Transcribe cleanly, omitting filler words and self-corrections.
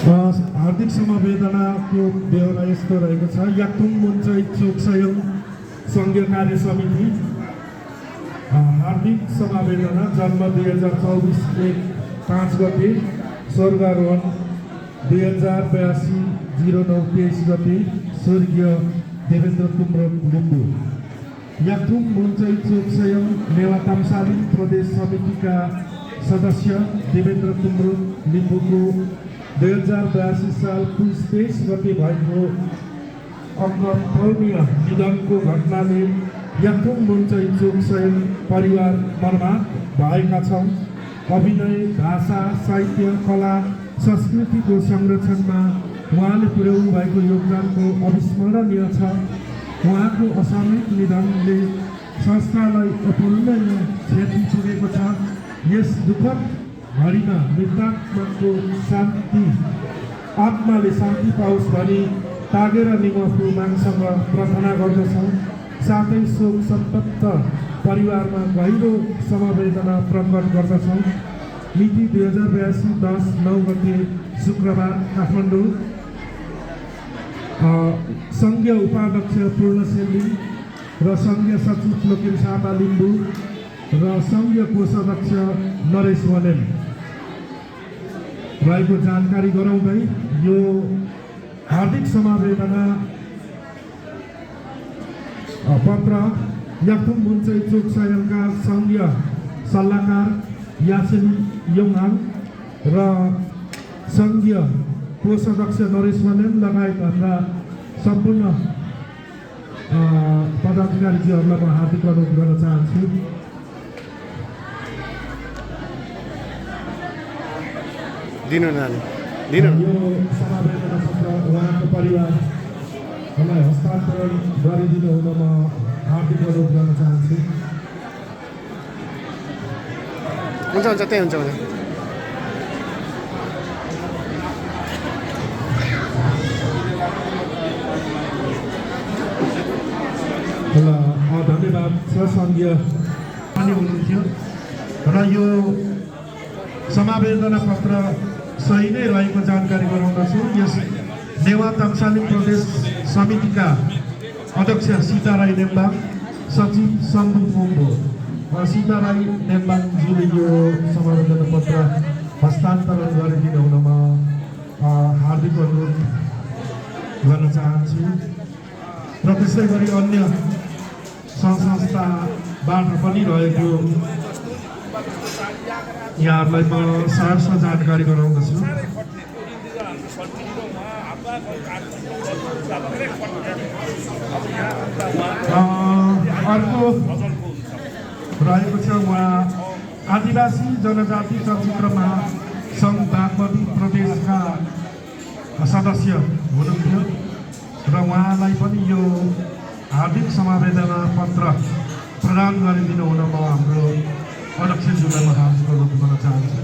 हार्दिक समवेदनाको बेहोरा यस्तो रहेको छ। याक्थुङ मुन्चै चोकसयङ सङ्घीय कार्य समिति हार्दिक समवेदना। जन्म 2024 1/5 गते, स्वर्गारोहण 2082 09/23 गते, स्वर्गीय देवेन्द्र तुमरुङ लिम्बू। याक्थुङ मुन्चै चोकसयङ नेवा तामसालिङ प्रदेश समितिका सदस्य देवेन्द्र तुमरुङ लिम्बूको 2082 साल पुस 23 गते भएको अकल्पनीय निधनको घटनाले याक्थुङ मुन्चै चोकसयङ परिवार मर्माहत भएका छौँ। अभिनय, भाषा, साहित्य, कला, संस्कृतिको संरक्षणमा उहाँले पुर्याउनु भएको योगदानको अविस्मरणीय छ। उहाँको असामयिक निधनले संस्थालाई अपूरणीय क्षति पुगेको छ। यस दुःखद घडीमा मृतात्माको आत्माले शान्ति पाओस् भनी तागेर निमफु मागसँग प्रार्थना गर्दछौँ। साथै शोक सन्तप्त परिवारमा गहिरो समवेदना प्रकट गर्दछौँ। मिति 2082 10/9 गते शुक्रबार काठमाडौँ। सङ्घीय उपाध्यक्ष पूर्ण सेली र सङ्घीय सचिव लोकेन शार्मा लिम्बू र सङ्घीय कोषाध्यक्ष नरेश वनेल रहेको जानकारी गराउँदै यो हार्दिक समवेदना पत्र याक्थुङ मुन्चै चोकसयङका सङ्घीय सल्लाहकार यासेन योङहाङ र सङ्घीय कोषाध्यक्ष नरेश वनेल लगायतका सम्पूर्ण पदाधिकारीजीहरूलाई म हार्दिक अनुरोध गर्न चाहन्छु। यो समवेदना पत्र उहाँको परिवारलाई हस्तान्तरण गरिदिनु हुन म हार्दिक अनुरोध गर्न चाहन्छु। हुन्छ त्यही हुन्छ। धन्यवाद छ। सङ्घीय पनि हुनुहुन्थ्यो र यो समवेदना पत्र सही नै रहेको जानकारी गराउँदछु। यस नेवा तामसालिङ प्रदेश समितिका अध्यक्ष सीता राई नेम्बाङ, सचिव शम्भु मोम्बो। सीता राई नेम्बाङजीले यो समवेदना पत्र हस्तान्तरण गरिदिनु हुन म हार्दिक अनुरोध गर्न चाहन्छु। र त्यसै गरी अन्य सङ्घ संस्थाबाट पनि रहेको यहाँहरूलाई म सहर्ष जानकारी गराउँदछु। अर्को रहेको छ उहाँ आदिवासी जनजाति चलचित्र महासङ्घ बागमती प्रदेशका सदस्य हुनुहुन्थ्यो र उहाँलाई पनि यो हार्दिक समवेदना पत्र प्रदान गरिदिनु हुन म हाम्रो अध्यक्षज्यूलाई म हार्दिक अनुरोध गर्न चाहन्छु।